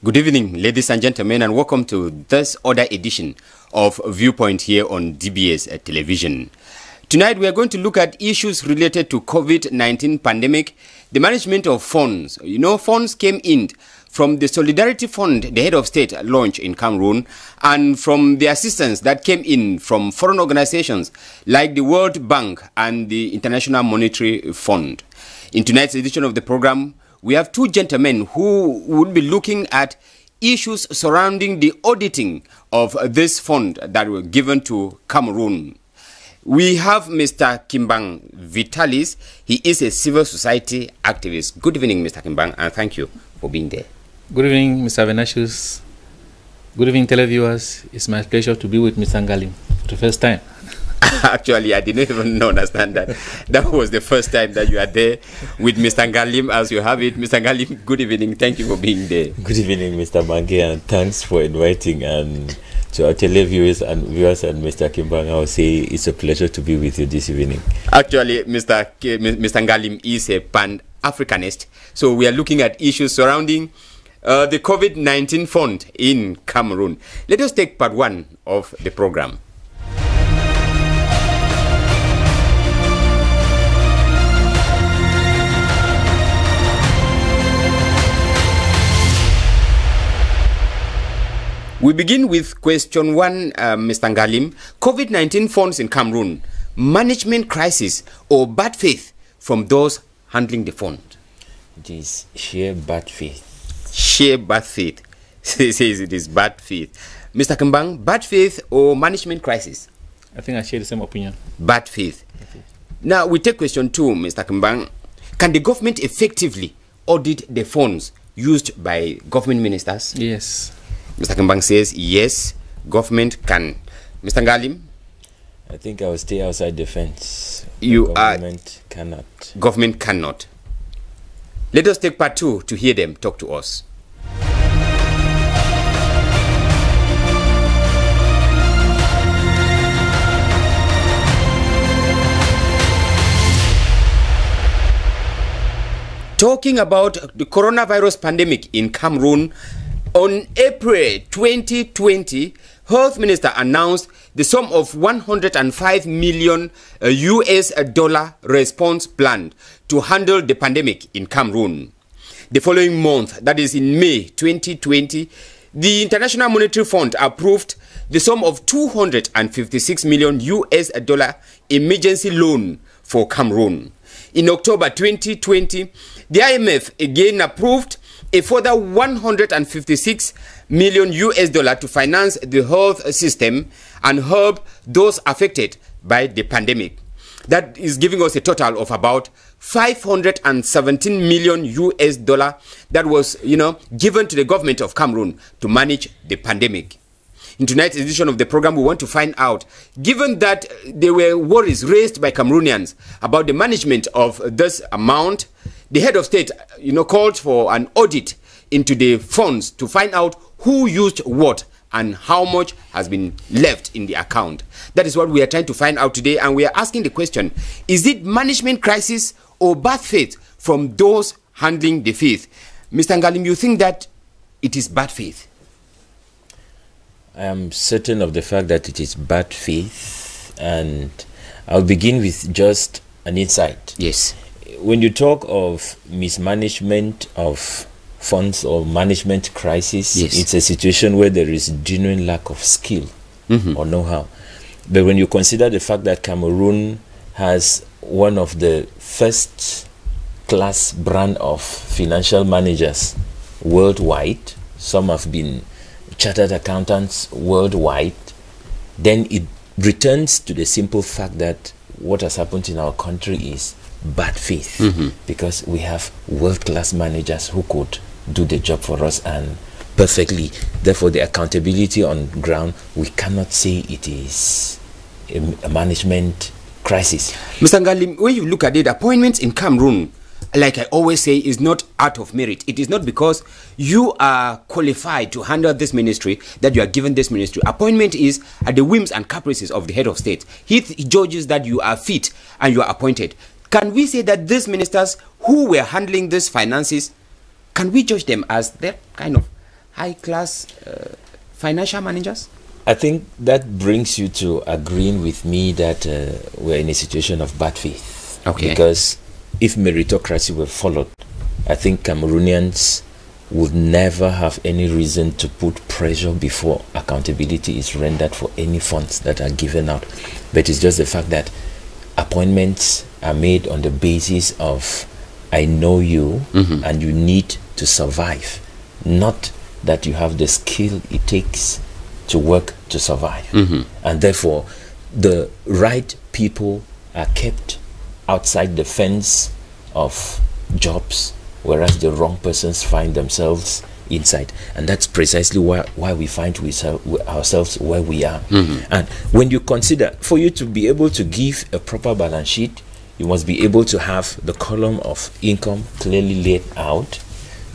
Good evening, ladies and gentlemen, and welcome to this other edition of Viewpoint here on DBS Television. Tonight, we are going to look at issues related to COVID-19 pandemic, the management of funds. You know, funds came in from the Solidarity Fund, the head of state launched in Cameroon, and from the assistance that came in from foreign organizations like the World Bank and the International Monetary Fund. In tonight's edition of the program, we have two gentlemen who will be looking at issues surrounding the auditing of this fund that were given to Cameroon. We have Mr. Kimbang Vitalis. He is a civil society activist. Good evening, Mr. Kimbang, and thank you for being there. Good evening, Mr. Venatius. Good evening, televiewers. It's my pleasure to be with Mr. Ngalim for the first time. Actually, I didn't even understand that. That was the first time that you are there with Mr. Ngalim as you have it. Mr. Ngalim, good evening. Thank you for being there. Good evening, Mr. Mange, and thanks for inviting. And to our televiewers and viewers and Mr. Kimbang, I will say it's a pleasure to be with you this evening. Actually, Mr. Ngalim is a Pan-Africanist. So we are looking at issues surrounding the COVID-19 fund in Cameroon. Let us take part one of the program. We begin with question one, Mr. Ngalim. COVID-19 funds in Cameroon, management crisis or bad faith from those handling the fund? It is sheer bad faith. Sheer bad faith. He says it is bad faith. Mr. Kimbang, bad faith or management crisis? I think I share the same opinion. Bad faith. Okay. Now we take question two, Mr. Kimbang. Can the government effectively audit the funds used by government ministers? Yes. Mr. Kimbang says yes, government can. Mr. Ngalim? I think I will stay outside the fence. Government cannot. Government cannot. Let us take part two to hear them talk to us. Talking about the coronavirus pandemic in Cameroon, on April 2020, Health Minister announced the sum of $105 million US dollar response plan to handle the pandemic in Cameroon. The following month, that is in May 2020, the International Monetary Fund approved the sum of $256 million US dollar emergency loan for Cameroon. In October 2020, the IMF again approved a further $156 million US dollar to finance the health system and help those affected by the pandemic. That is giving us a total of about $517 million US dollar that was, given to the government of Cameroon to manage the pandemic. In tonight's edition of the program, we want to find out, given that there were worries raised by Cameroonians about the management of this amount, the head of state, called for an audit into the funds to find out who used what and how much has been left in the account. That is what we are trying to find out today, and we are asking the question, is it management crisis or bad faith from those handling the faith? Mr. Ngalim, you think that it is bad faith? I am certain of the fact that it is bad faith, and I'll begin with just an insight. Yes. When you talk of mismanagement of funds or management crisis, yes, it's a situation where there is genuine lack of skill or know-how. But when you consider the fact that Cameroon has one of the first-class brand of financial managers worldwide, some have been chartered accountants worldwide, then it returns to the simple fact that what has happened in our country is bad faith, because we have world-class managers who could do the job for us and perfectly. Therefore, the accountability on ground, we cannot say it is a management crisis. Mr. Ngalim, when you look at it, appointments in Cameroon, like I always say, is not out of merit. It is not because you are qualified to handle this ministry that you are given this ministry. Appointment is at the whims and caprices of the head of state. He judges that you are fit and you are appointed. Can we say that these ministers who were handling these finances, can we judge them as they're kind of high-class financial managers? I think that brings you to agreeing with me that we're in a situation of bad faith. Okay. Because if meritocracy were followed, I think Cameroonians would never have any reason to put pressure before accountability is rendered for any funds that are given out. But it's just the fact that appointments are made on the basis of I know you and you need to survive, not that you have the skill it takes to work to survive. And therefore, the right people are kept outside the fence of jobs, whereas the wrong persons find themselves inside. And that's precisely why we find ourselves where we are. And when you consider, for you to be able to give a proper balance sheet, you must be able to have the column of income clearly laid out,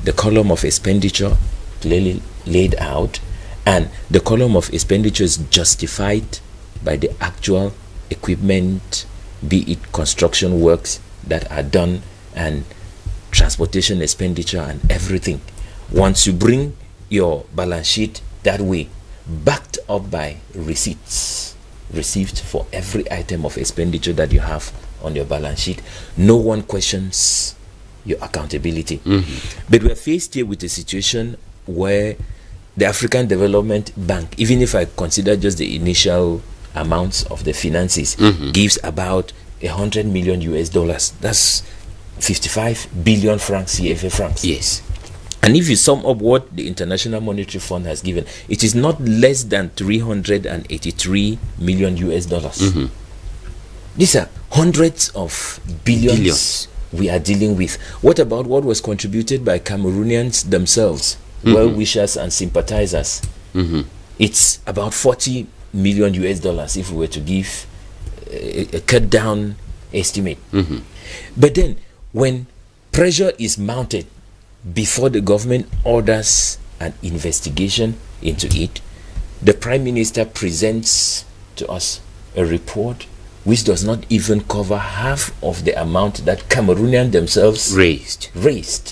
the column of expenditure clearly laid out, and the column of expenditure is justified by the actual equipment, be it construction works that are done and transportation expenditure and everything. Once you bring your balance sheet that way, backed up by receipts received for every item of expenditure that you have on your balance sheet, no one questions your accountability. But we're faced here with a situation where the African Development Bank, even if I consider just the initial amounts of the finances, gives about $100 million US. That's 55 billion francs, CFA francs. Yes. And if you sum up what the International Monetary Fund has given, it is not less than 383 million US dollars. These are hundreds of billions we are dealing with. What about what was contributed by Cameroonians themselves, well-wishers and sympathizers? It's about 40 million US dollars if we were to give a cut-down estimate. But then, when pressure is mounted before the government orders an investigation into it, the Prime Minister presents to us a report which does not even cover half of the amount that Cameroonians themselves raised.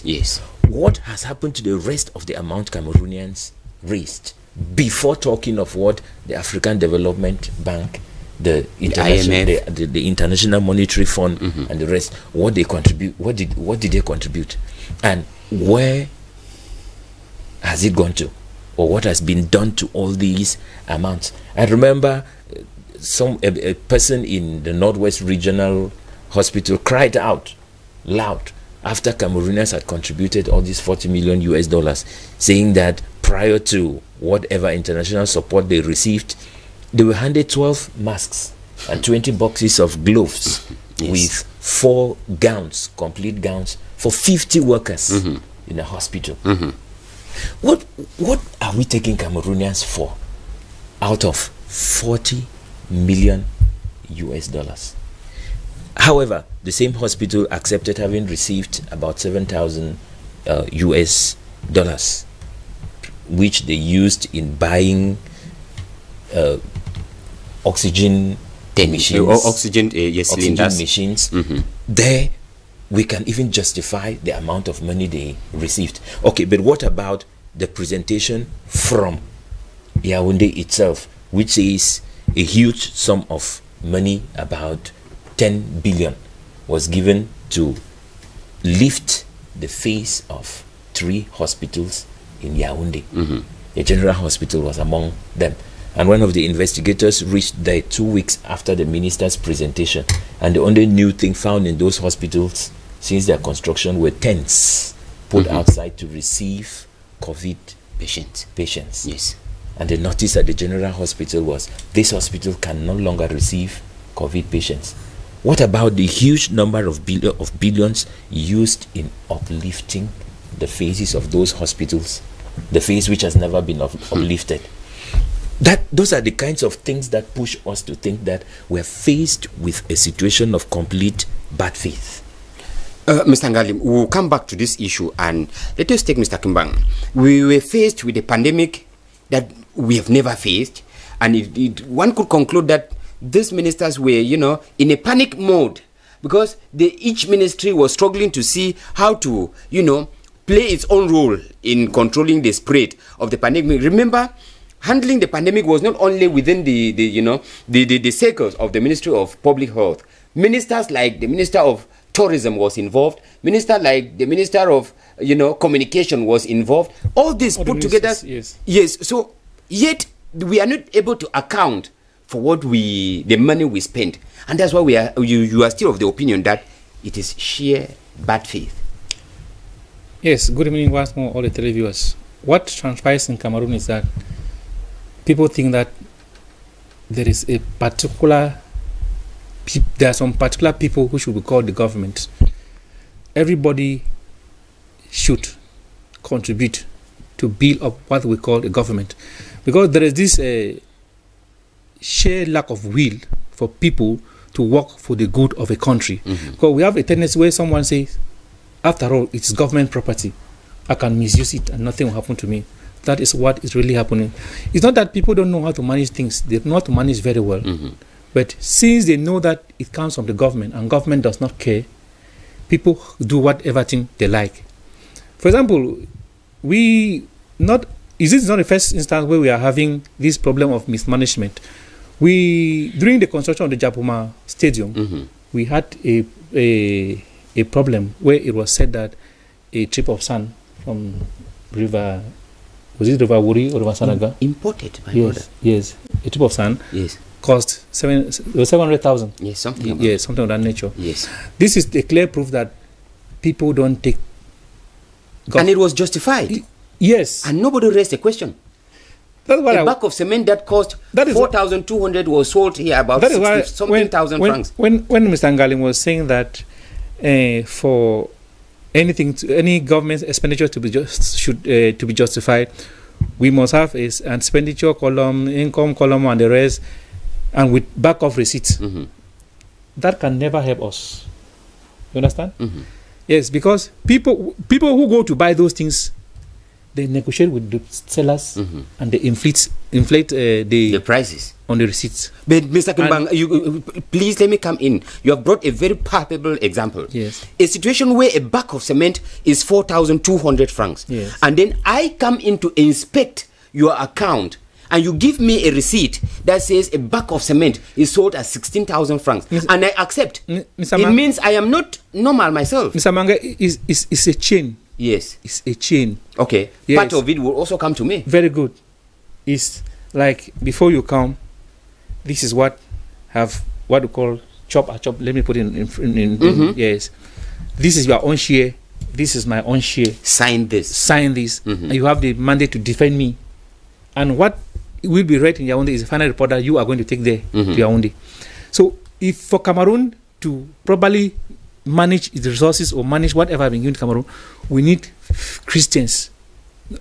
Yes. What has happened to the rest of the amount Cameroonians raised before talking of what the African Development Bank, the International Monetary Fund, and the rest, what they contribute? What did they contribute, and where has it gone to, or what has been done to all these amounts? I remember a person in the Northwest Regional Hospital cried out loud after Cameroonians had contributed all these 40 million US dollars, saying that prior to whatever international support they received, they were handed 12 masks and 20 boxes of gloves with 4 gowns, complete gowns, for 50 workers in a hospital. What are we taking Cameroonians for out of 40 million US dollars? However, the same hospital accepted having received about 7,000 US dollars, which they used in buying oxygen machines. Oxygen machines. There, we can even justify the amount of money they received. Okay, but what about the presentation from Yaoundé itself, which is a huge sum of money, about 10 billion, was given to lift the face of 3 hospitals in Yaoundé. The General Hospital was among them. And one of the investigators reached there 2 weeks after the minister's presentation. And the only new thing found in those hospitals since their construction were tents put outside to receive COVID patients. Yes. And the notice at the General Hospital was, this hospital can no longer receive COVID patients. What about the huge number of billions used in uplifting the faces of those hospitals, the face which has never been uplifted? Those are the kinds of things that push us to think that we're faced with a situation of complete bad faith. Mr. Ngalim, we'll come back to this issue, and let us take Mr. Kimbang. We were faced with a pandemic that we have never faced, and one could conclude that these ministers were, in a panic mode, because each ministry was struggling to see how to, play its own role in controlling the spread of the pandemic. Remember, handling the pandemic was not only within the circles of the Ministry of Public Health. Ministers like the Minister of Tourism was involved. Minister like the Minister of Communication was involved. All this put together. Yes. So yet we are not able to account for the money we spent, and that's why you are still of the opinion that it is sheer bad faith. Yes. Good evening once more, all the televiewers. What transpires in Cameroon is that people think that there are some particular people who should be called the government. Everybody should contribute to build up what we call the government, because there is this sheer lack of will for people to work for the good of a country. Because we have a tendency where someone says, after all, it's government property, I can misuse it and nothing will happen to me. That is what is really happening. It's not that people don't know how to manage things. They know how to manage very well. But since they know that it comes from the government and government does not care, people do whatever thing they like. For example, this is not the first instance where we are having this problem of mismanagement. During the construction of the Japoma Stadium, we had a problem where it was said that a trip of sand from River Wuri or River Sanaga? Imported by border. Yes, a trip of sand. Yes. Cost 700,000. Yes, something of that nature. Yes. This is a clear proof that people don't take. And it was justified. Yes. And nobody raised a question. That's what a bag of cement that cost 4,200 was sold here about 60-something thousand francs. When Mr. Ngalim was saying that for any government expenditure to be justified, we must have an expenditure column, income column, and the rest, and with back of receipts. That can never help us. You understand? Yes, because people who go to buy those things, they negotiate with the sellers and they inflate the prices on the receipts. But Mr. Kimbang, please let me come in. You have brought a very palpable example. Yes. A situation where a bag of cement is 4,200 francs. Yes. And then I come in to inspect your account and you give me a receipt that says a bag of cement is sold at 16,000 francs. And I accept. It means I am not normal myself. Mr. Manga, is a chain. Yes. It's a chain. Okay. Yes. Part of it will also come to me. Very good. It's like before you come, this is what we call chop. Let me put in yes. This is your own share. This is my own share. Sign this. And you have the mandate to defend me. And what will be read in Yaoundé is the final report that you are going to take there to Yaoundé. So if for Cameroon to properly manage its resources or manage whatever being given to Cameroon, we need Christians,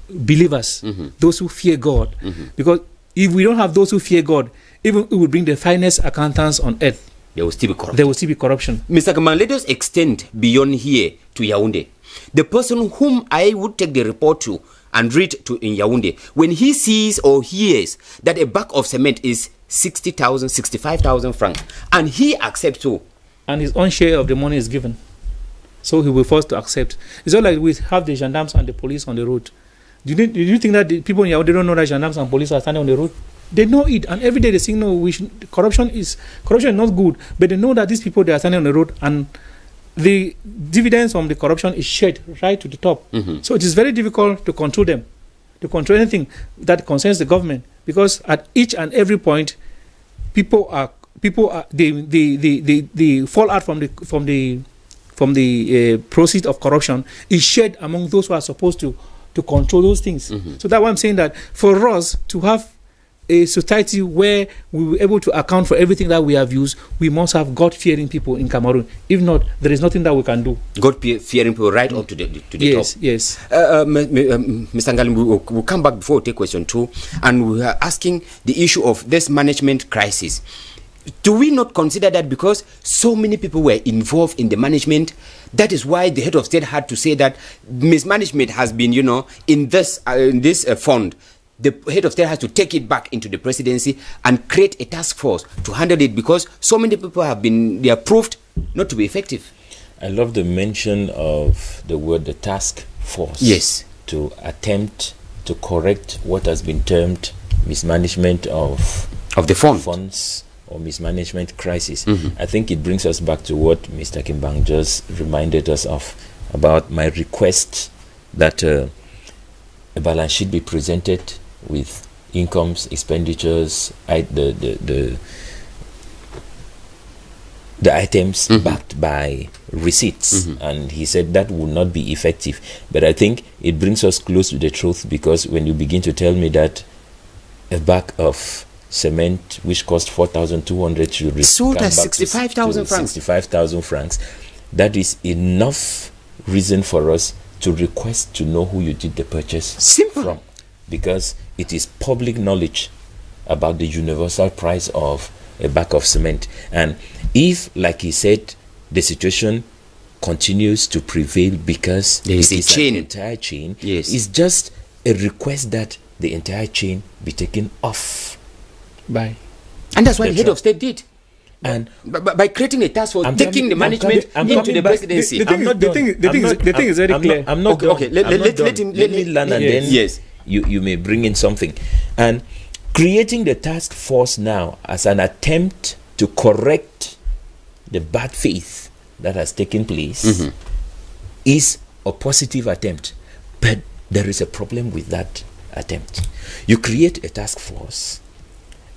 believers, those who fear God. Because if we don't have those who fear God, even if we bring the finest accountants on earth, there will still be corruption. There will still be corruption. Mr. Kaman, let us extend beyond here to Yaoundé. The person whom I would take the report to and read to in Yaoundé, when he sees or hears that a bag of cement is 60,000, 65,000 francs, and he accepts so, and his own share of the money is given, so he will be forced to accept. It's not like we have the gendarmes and the police on the road. Do you think that the people in Yaoundé don't know that gendarmes and police are standing on the road? They know it, and every day they say, no, corruption is not good, but they know that these people, they are standing on the road, and the dividends from the corruption is shared right to the top. So it is very difficult to control them, to control anything that concerns the government, because at each and every point, people they fall out from the proceeds of corruption is shared among those who are supposed to control those things. So that's why I'm saying that for us to have a society where we will be able to account for everything that we have used, we must have God-fearing people in Cameroon. If not, there is nothing that we can do. God-fearing people right up to the top. Yes. Mr. Ngalim, we'll come back before we take question 2, and we are asking the issue of this management crisis. Do we not consider that because so many people were involved in the management, that is why the head of state had to say that mismanagement has been, in this fund? The head of state has to take it back into the presidency and create a task force to handle it, because so many people they are proved not to be effective. I love the mention of the task force. Yes. To attempt to correct what has been termed mismanagement of the funds or mismanagement crisis. I think it brings us back to what Mr. Kimbang just reminded us of, about my request that a balance sheet be presented with incomes, expenditures, the items backed by receipts, and he said that would not be effective. But I think it brings us close to the truth, because when you begin to tell me that a bag of cement which cost 4,200 should be sold at 65,000 francs. 65,000 francs, that is enough reason for us to request to know who you did the purchase from, because it is public knowledge about the universal price of a bag of cement. And if, like he said, the situation continues to prevail because there is an entire chain, it's just a request that the entire chain be taken off. And that's what the head of state did. And by creating a task force, taking the management into the presidency. The thing is very clear. I'm not okay, let me learn, and then you may bring in something. And creating the task force now as an attempt to correct the bad faith that has taken place is a positive attempt. But there is a problem with that attempt. You create a task force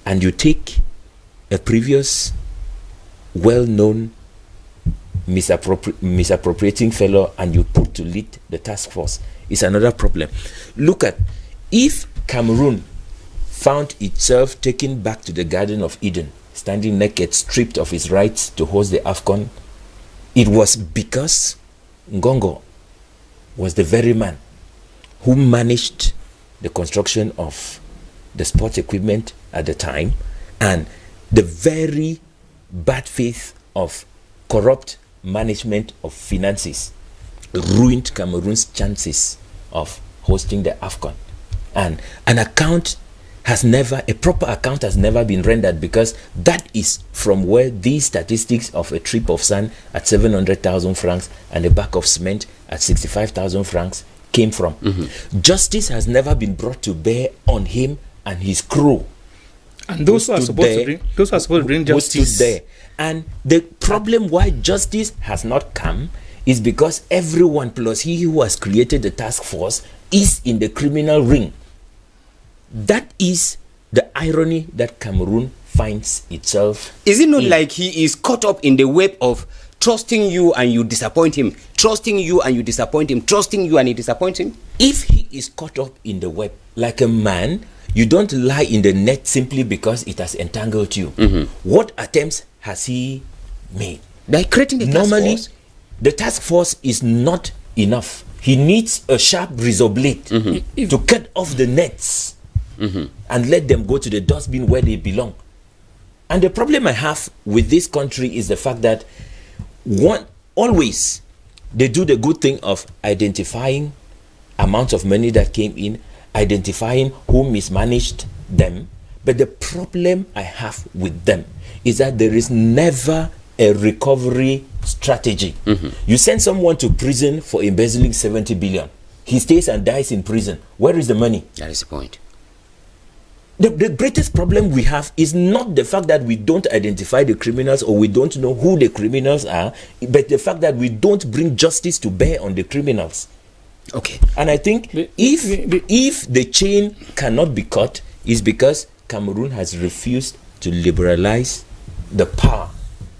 and you take a previous well-known misappropriating fellow and you put to lead the task force. Is another problem. Look at, if Cameroon found itself taken back to the Garden of Eden, standing naked, stripped of its rights to host the AFCON, it was because Ngongo was the very man who managed the construction of the sports equipment at the time, and the very bad faith of corrupt management of finances ruined Cameroon's chances of hosting the AFCON. And an account has never, a proper account has never been rendered, because that is from where these statistics of a trip of sand at 700,000 francs and a bag of cement at 65,000 francs came from. Justice has never been brought to bear on him and his crew. And those who are supposed to bring justice there. And the problem why justice has not come is because everyone, plus he who has created the task force, is in the criminal ring. That is the irony that Cameroon finds itself. Is it not like he is caught up in the web of trusting you and you disappoint him, trusting you and you disappoint him, trusting you and you disappoint him? If he is caught up in the web like a man, you don't lie in the net simply because it has entangled you. What attempts has he made? By creating the task force. The task force is not enough. He needs a sharp razor blade to cut off the nets and let them go to the dustbin where they belong. And the problem I have with this country is the fact that always they do the good thing of identifying amounts of money that came in, identifying who mismanaged them. But the problem I have with them is that there is never a recovery strategy. You send someone to prison for embezzling 70 billion. He stays and dies in prison. Where is the money? That is the point. The greatest problem we have is not the fact that we don't identify the criminals or we don't know who the criminals are, but the fact that we don't bring justice to bear on the criminals. Okay. And I think if the chain cannot be cut, is because Cameroon has refused to liberalize the power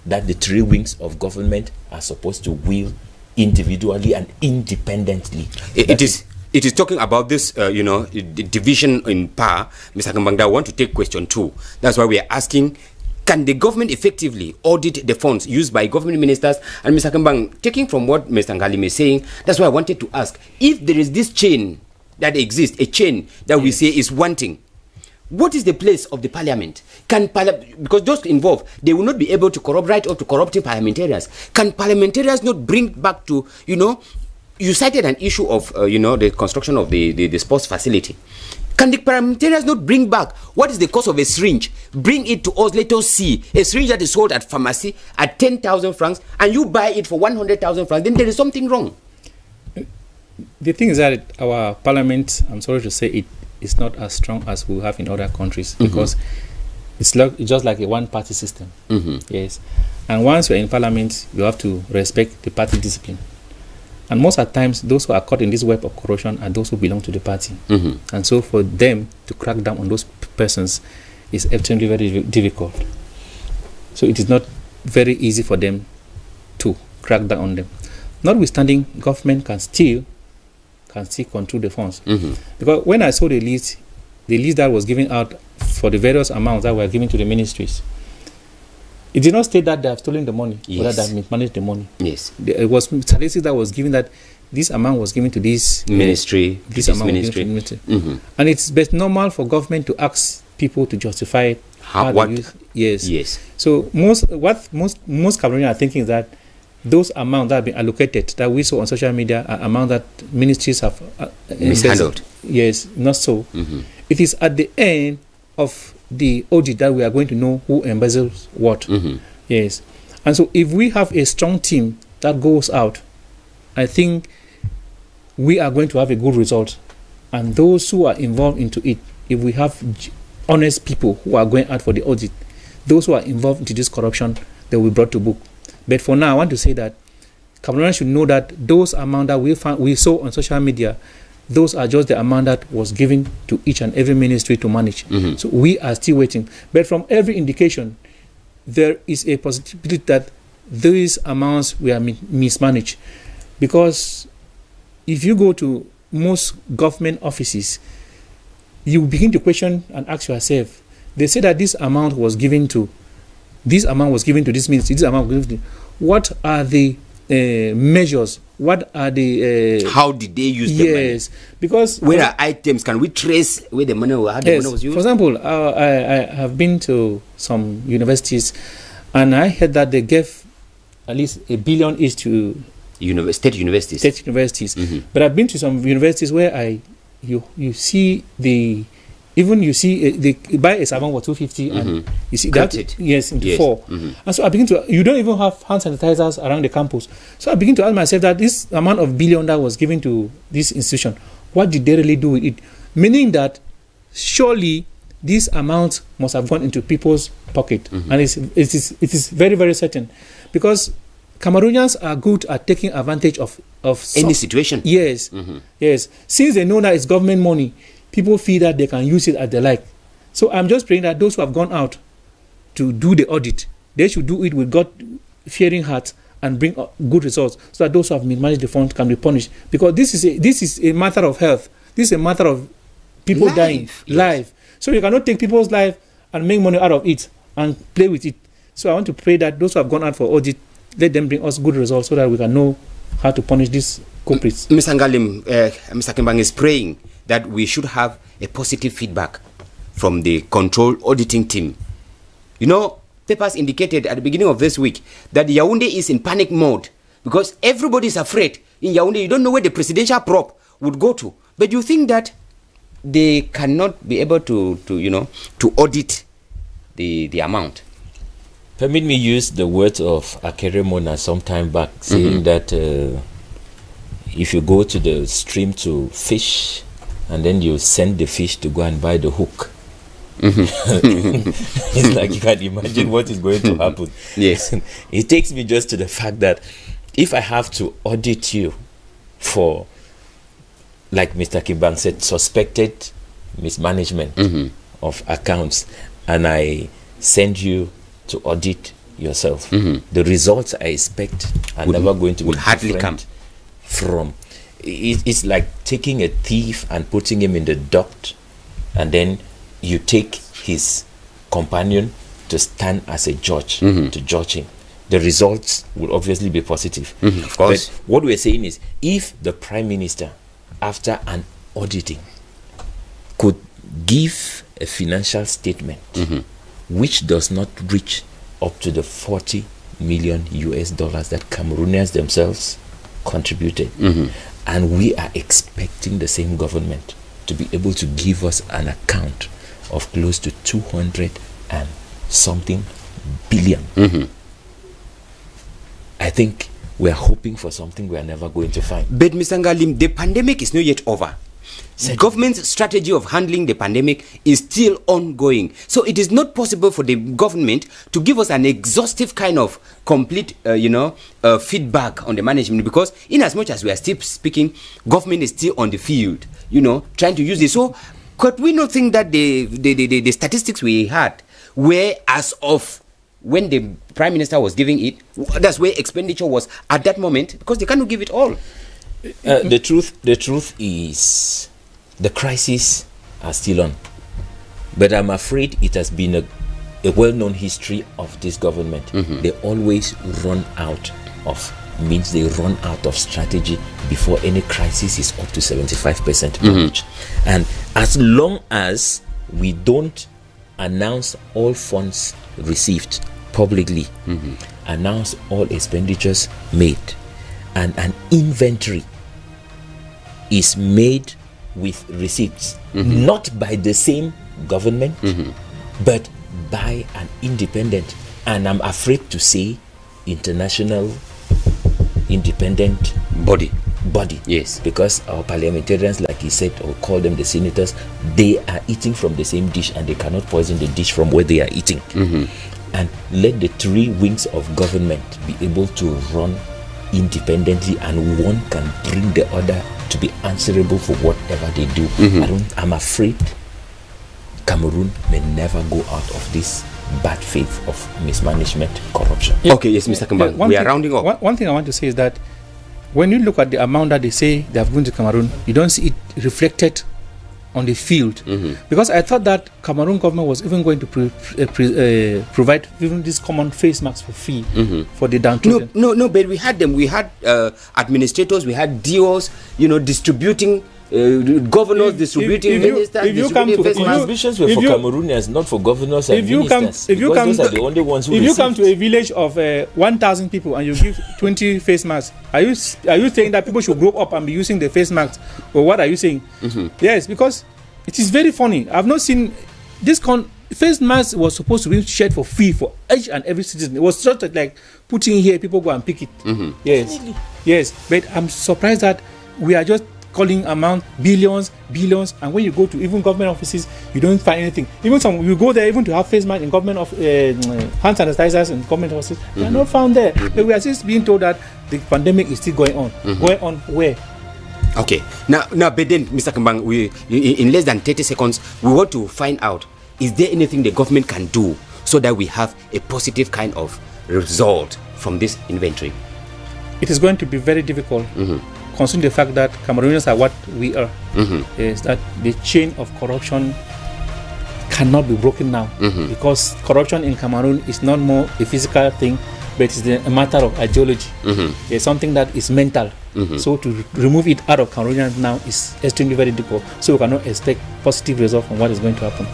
that the three wings of government are supposed to wield individually and independently. It is talking about this, the division in power. Mr. Kambangda, I want to take question 2. That's why we are asking, can the government effectively audit the funds used by government ministers? And Mr. Kambang, taking from what Mr. Ngalim is saying, that's why I wanted to ask, if there is this chain that exists, a chain that we say is wanting, what is the place of the parliament? Because those involved, they will not be able to corrupt right up to corrupting parliamentarians. Can parliamentarians not bring back to, you cited an issue of, the construction of the sports facility. Can the parliamentarians not bring back what is the cost of a syringe? Bring it to us, let us see. A syringe that is sold at pharmacy at 10,000 francs and you buy it for 100,000 francs, then there is something wrong. The thing is that our parliament, I'm sorry to say, it is not as strong as we have in other countries, because it's just like a one-party system. Yes. And once you're in parliament, you have to respect the party discipline. And most of the times, those who are caught in this web of corruption are those who belong to the party. And so for them to crack down on those persons is extremely very difficult. So it is not very easy for them to crack down on them. Notwithstanding, government can still control the funds. Because when I saw the list that was given out for the various amounts that were given to the ministries, it did not state that they have stolen the money, or that they have mismanaged the money. Yes. It was statistics that was given that this amount was given to this ministry, this amount ministry. Was given to ministry. And it's best normal for government to ask people to justify how they use. Yes. So most Cameroonians are thinking that those amounts that have been allocated, that we saw on social media, are amounts that ministries have mishandled. Yes, not so. It is at the end of the audit that we are going to know who embezzles what. Yes. And so if we have a strong team that goes out, I think we are going to have a good result. And those who are involved into it, if we have honest people who are going out for the audit, those who are involved into this corruption, they will be brought to book. But for now, I want to say that Cameroonians should know that those amounts that we saw on social media, those are just the amount that was given to each and every ministry to manage. So we are still waiting. But from every indication, there is a possibility that these amounts were mismanaged. Because if you go to most government offices, you begin to question and ask yourself, they say that this amount was given to this ministry, this amount was given to, what are the measures? What are the how did they use the money? Yes, because where are items? Can we trace where the money, how the money was used? For example, I have been to some universities, and I heard that they gave at least $1 billion each to state universities. But I've been to some universities where you see the they buy a savon for 250 and you see that into 4. And so I begin to, you don't even have hand sanitizers around the campus. So I begin to ask myself that this amount of $1 billion that was given to this institution, what did they really do with it? Meaning that surely this amount must have gone into people's pocket. And it is very, very certain, because Cameroonians are good at taking advantage of any situation. Yes. Yes. Since they know that it's government money, people feel that they can use it as they like. So I'm just praying that those who have gone out to do the audit, they should do it with God-fearing hearts and bring good results, so that those who have mismanaged the funds can be punished. Because this is a matter of health. This is a matter of people dying. Life. So you cannot take people's life and make money out of it and play with it. So I want to pray that those who have gone out for audit, let them bring us good results, so that we can know how to punish these culprits. Mr. Ngalim, Mr. Kimbang is praying that we should have a positive feedback from the control auditing team. You know, papers indicated at the beginning of this week that Yaoundé is in panic mode, because everybody is afraid. In Yaoundé, you don't know where the presidential prop would go to. But you think that they cannot be able to audit the amount? Permit me use the words of Akere Mona some time back, saying that if you go to the stream to fish, and then you send the fish to go and buy the hook, it's like you can imagine what is going to happen. Yes. It takes me just to the fact that if I have to audit you for, like Mr. Kimbang said, suspected mismanagement of accounts, and I send you to audit yourself, the results I expect are never going to be hardly come from. It's like taking a thief and putting him in the dock, and then you take his companion to stand as a judge to judge him. The results will obviously be positive. Of course. But what we're saying is, if the Prime Minister, after an auditing, could give a financial statement which does not reach up to the $40 million that Cameroonians themselves contributed, and we are expecting the same government to be able to give us an account of close to 200 and something billion. I think we are hoping for something we are never going to find. But Mr. Ngalim, the pandemic is not yet over. The government's strategy of handling the pandemic is still ongoing. So it is not possible for the government to give us an exhaustive kind of complete, feedback on the management, because in as much as we are still speaking, government is still on the field, trying to use it. So could we not think that the statistics we had were as of when the Prime Minister was giving it, that's where expenditure was at that moment, because they cannot give it all? The truth is, the crises are still on, but I'm afraid it has been a well-known history of this government. They always run out of means, they run out of strategy before any crisis is up to 75% managed. And as long as we don't announce all funds received publicly, announce all expenditures made, and an inventory is made with receipts, not by the same government, but by an independent, and I'm afraid to say, international independent body. Yes, because our parliamentarians, like he said, or call them the senators, they are eating from the same dish, and they cannot poison the dish from where they are eating. And let the three wings of government be able to run independently, and one can bring the other to be answerable for whatever they do. I'm afraid Cameroon may never go out of this bad faith of mismanagement, corruption. Okay, yes, Mr. Kambang, we are rounding up. One thing I want to say is that when you look at the amount that they say they have given to Cameroon, you don't see it reflected on the field, because I thought that Cameroon government was even going to provide even these common face masks for free for the downtrodden. No, but we had them. We had administrators, we had DOs, distributing, governors distributing, ministers distributing face masks. Ambitions were for Cameroonians, not for governors and ministers. Those are the only ones who If you come to a village of 1,000 people and you give 20 face masks, are you saying that people should grow up and be using the face masks, or what are you saying? Yes, because it is very funny. I've not seen this face mask was supposed to be shared for free for each and every citizen. It was just like putting here, people go and pick it. Yes, but I'm surprised that we are just calling amount billions, and when you go to even government offices, you don't find anything. Even you go there even to have face masks in government of hand sanitizers in government offices, they are not found there. But we are just being told that the pandemic is still going on. Going on where? Okay, now, but then, Mr. Kambang, in less than 30 seconds, we want to find out, is there anything the government can do so that we have a positive kind of result from this inventory? It is going to be very difficult, considering the fact that Cameroonians are what we are. Is that the chain of corruption cannot be broken now, because corruption in Cameroon is not more a physical thing, but it's a matter of ideology. It's something that is mental. So to remove it out of Cameroonians now is extremely very difficult. So we cannot expect positive results from what is going to happen.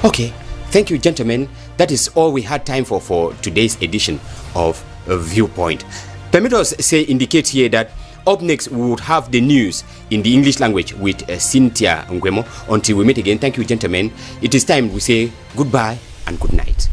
Okay, thank you, gentlemen. That is all we had time for today's edition of Viewpoint. Permit us indicate here that up next we would have the news in the English language with Cynthia Ngwemo. Until we meet again, thank you, gentlemen. It is time we say goodbye and good night.